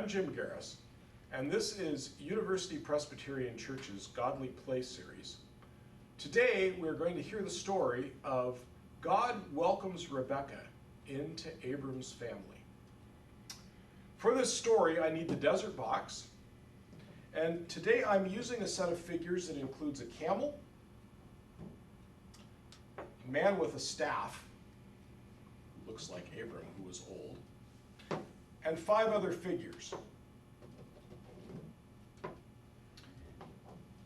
I'm Jim Garris, and this is University Presbyterian Church's Godly Play series. Today, we're going to hear the story of God welcomes Rebekah into Abram's family. For this story, I need the desert box, and today I'm using a set of figures that includes a camel, a man with a staff, who looks like Abram, who was old, and 5 other figures.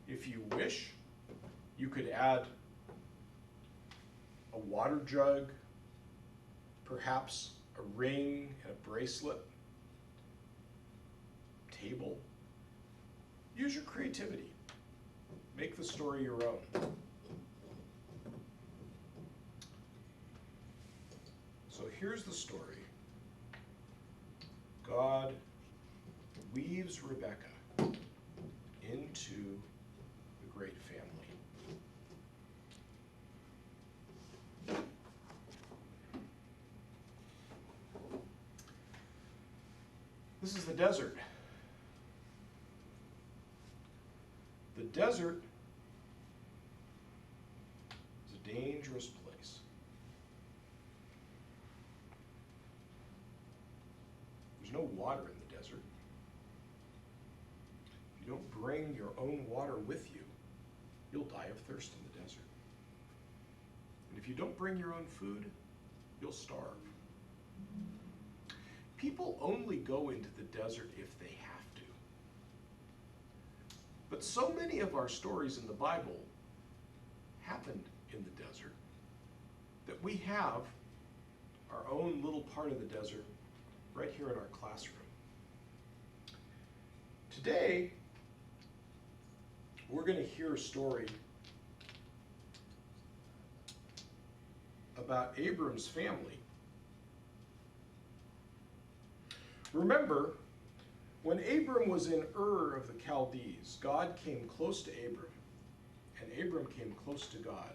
If you wish, you could add a water jug, perhaps a ring and a bracelet, table. Use your creativity. Make the story your own. So here's the story. God weaves Rebekah into the great family. This is the desert. The desert is a dangerous place. There's no water in the desert. If you don't bring your own water with you, you'll die of thirst in the desert. And if you don't bring your own food, you'll starve. People only go into the desert if they have to. But so many of our stories in the Bible happened in the desert that we have our own little part of the desert right here in our classroom. Today, we're going to hear a story about Abram's family. Remember, when Abram was in Ur of the Chaldees, God came close to Abram, and Abram came close to God.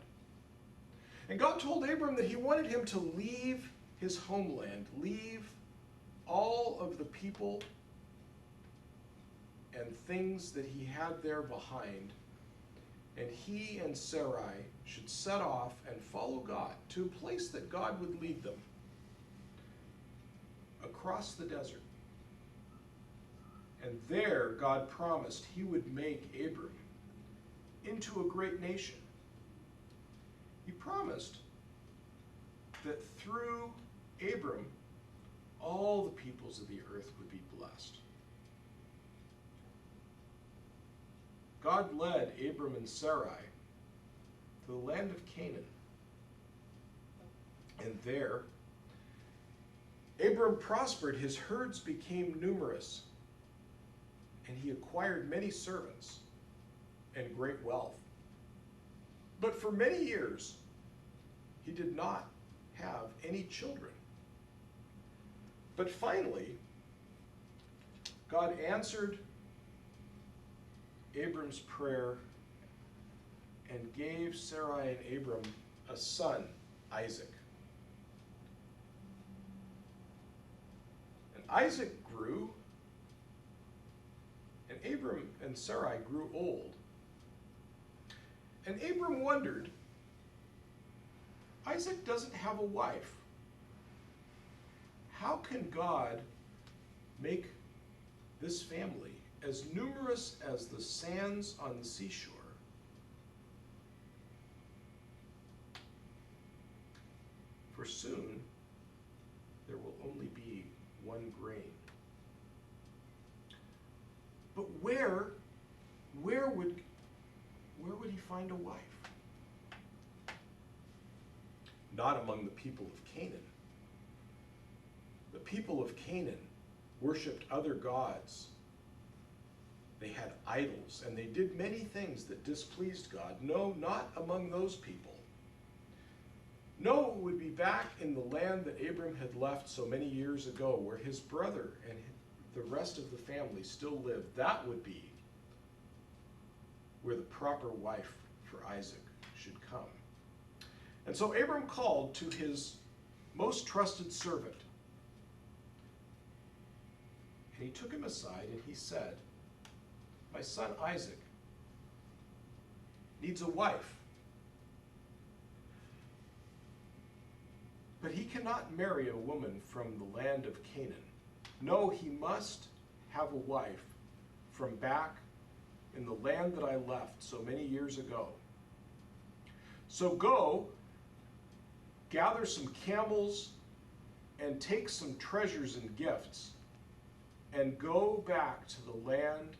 And God told Abram that he wanted him to leave his homeland, leave all of the people and things that he had there behind, and he and Sarai should set off and follow God to a place that God would lead them across the desert. And there God promised he would make Abram into a great nation. He promised that through Abram, all the peoples of the earth would be blessed. God led Abram and Sarai to the land of Canaan. And there, Abram prospered, his herds became numerous, and he acquired many servants and great wealth. But for many years, he did not have any children. But finally, God answered Abram's prayer and gave Sarai and Abram a son, Isaac. And Isaac grew, and Abram and Sarai grew old. And Abram wondered, Isaac doesn't have a wife. How can God make this family as numerous as the sands on the seashore? For soon there will only be one grain. But where would he find a wife? Not among the people of Canaan. The people of Canaan worshipped other gods. They had idols, and they did many things that displeased God. No, not among those people. No, it would be back in the land that Abram had left so many years ago, where his brother and the rest of the family still lived. That would be where the proper wife for Isaac should come. And so Abram called to his most trusted servant. he took him aside and he said, "My son Isaac needs a wife, but he cannot marry a woman from the land of Canaan. No, he must have a wife from back in the land that I left so many years ago. So go, gather some camels and take some treasures and gifts, and go back to the land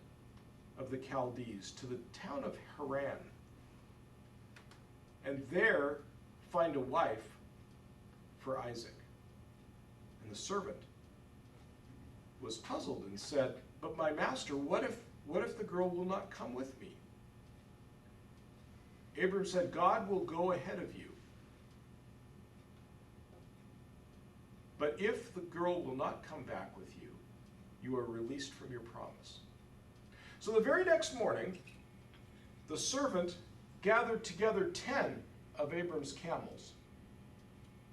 of the Chaldees, to the town of Haran, and there find a wife for Isaac." And the servant was puzzled and said, "But my master, what if the girl will not come with me?" Abram said, "God will go ahead of you. But if the girl will not come back with you, you are released from your promise." So the very next morning, the servant gathered together 10 of Abram's camels,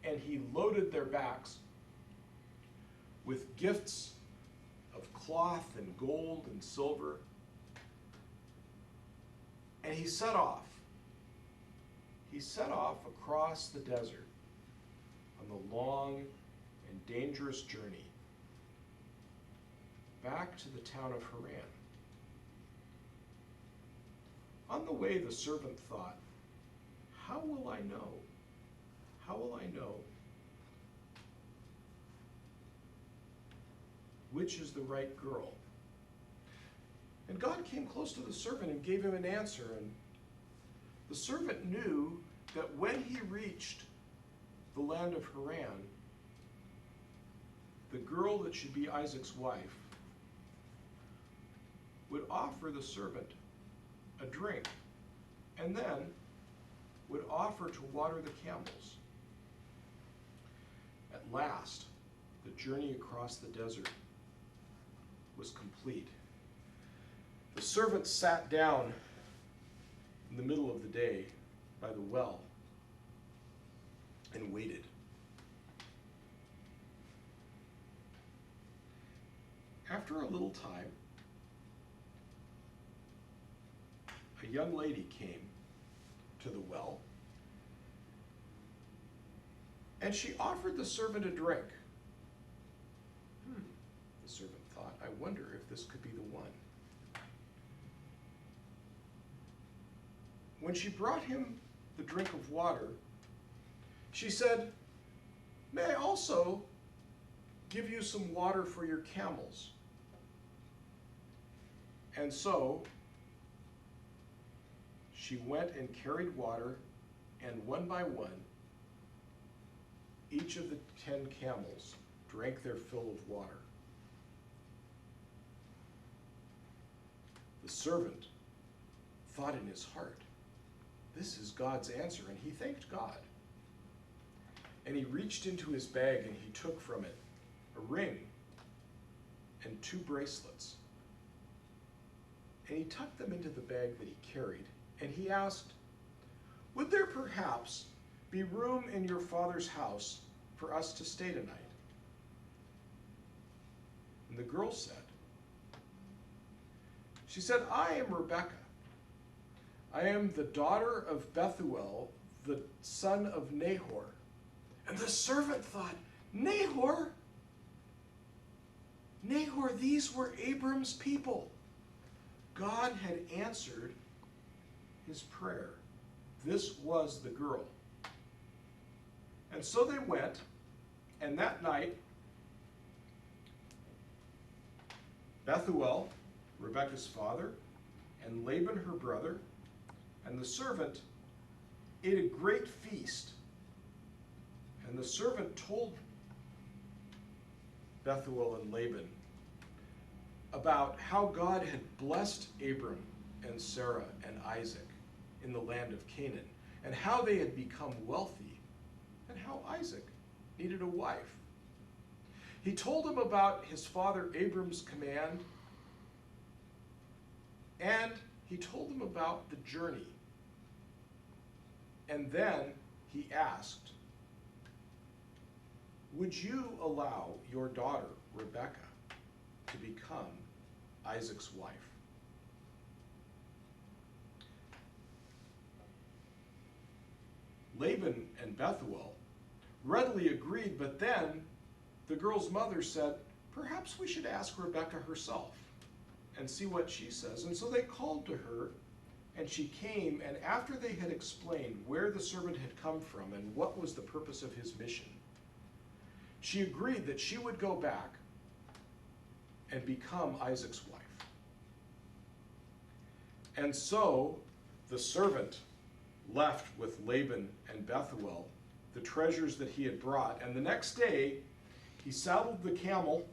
and he loaded their backs with gifts of cloth and gold and silver, and he set off. He set off across the desert on the long and dangerous journey back to the town of Haran. On the way, the servant thought, "How will I know? How will I know which is the right girl?" And God came close to the servant and gave him an answer. And the servant knew that when he reached the land of Haran, the girl that should be Isaac's wife would offer the servant a drink, and then would offer to water the camels. At last, the journey across the desert was complete. The servant sat down in the middle of the day by the well and waited. After a little time, a young lady came to the well, and she offered the servant a drink. The servant thought, "I wonder if this could be the one." When she brought him the drink of water, she said, "May I also give you some water for your camels?" And so she went and carried water, and one by one, each of the 10 camels drank their fill of water. The servant thought in his heart, "This is God's answer," and he thanked God. And he reached into his bag and he took from it a ring and 2 bracelets. And he tucked them into the bag that he carried, and he asked, "Would there perhaps be room in your father's house for us to stay tonight?" And the girl said, "I am Rebekah. I am the daughter of Bethuel, the son of Nahor." And the servant thought, Nahor, these were Abram's people. God had answered his prayer. This was the girl. And so they went, and that night, Bethuel, Rebekah's father, and Laban, her brother, and the servant ate a great feast. And the servant told Bethuel and Laban about how God had blessed Abram and Sarah and Isaac in the land of Canaan, and how they had become wealthy, and how Isaac needed a wife. He told him about his father Abram's command, and he told him about the journey. And then he asked, "Would you allow your daughter, Rebekah, to become Isaac's wife. Laban and Bethuel readily agreed, but then the girl's mother said, perhaps we should ask Rebekah herself and see what she says. And so they called to her, and she came, and after they had explained where the servant had come from and what was the purpose of his mission, she agreed that she would go back and become Isaac's wife. And so the servant left with Laban and Bethuel the treasures that he had brought, and the next day he saddled the camel,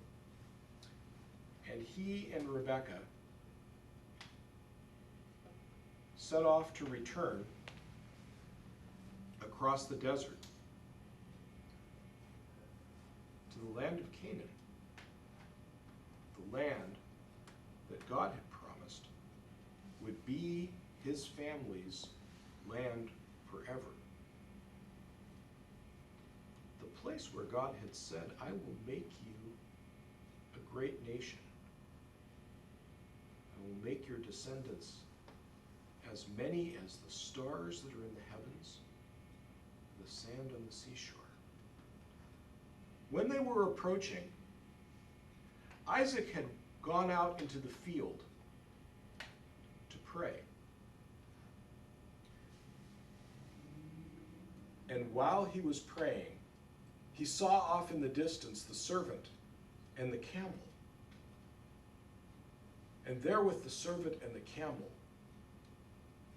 and he and Rebekah set off to return across the desert to the land of Canaan, the land that God had promised would be his family's land forever. The place where God had said, I will make you a great nation. I will make your descendants as many as the stars that are in the heavens, the sand on the seashore. When they were approaching, Isaac had gone out into the field to pray. And while he was praying, he saw off in the distance the servant and the camel. And there with the servant and the camel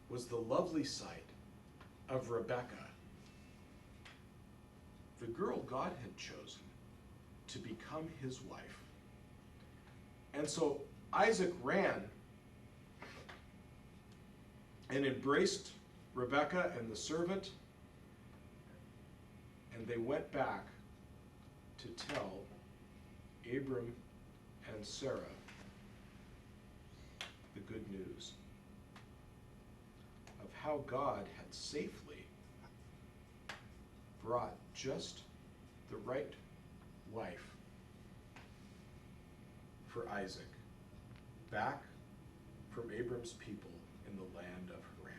was the lovely sight of Rebekah, the girl God had chosen to become his wife. And so Isaac ran and embraced Rebekah and the servant, and they went back to tell Abram and Sarah the good news of how God had safely brought just the right wife for Isaac back from Abram's people in the land of Haran.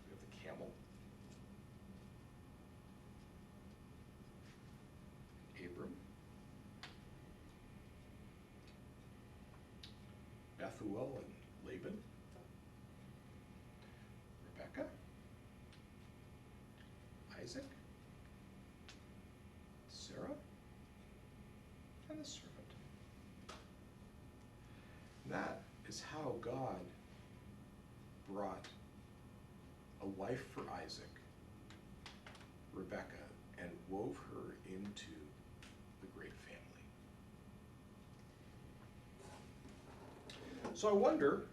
We have the camel, Abram, Bethuel and Laban, Rebekah, Isaac, Sarah, and the servant. That is how God brought a wife for Isaac, Rebekah, and wove her into the great family. So I wonder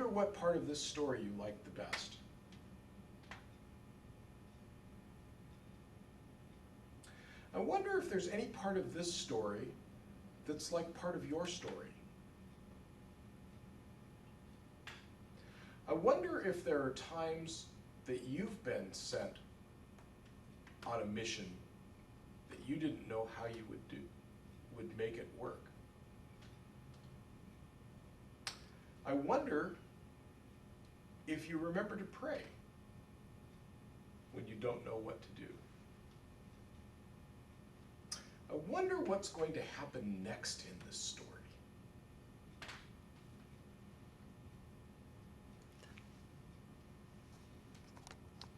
what part of this story you like the best. I wonder if there's any part of this story that's like part of your story. I wonder if there are times that you've been sent on a mission that you didn't know how you would make it work. I wonder if you remember to pray when you don't know what to do. I wonder what's going to happen next in this story.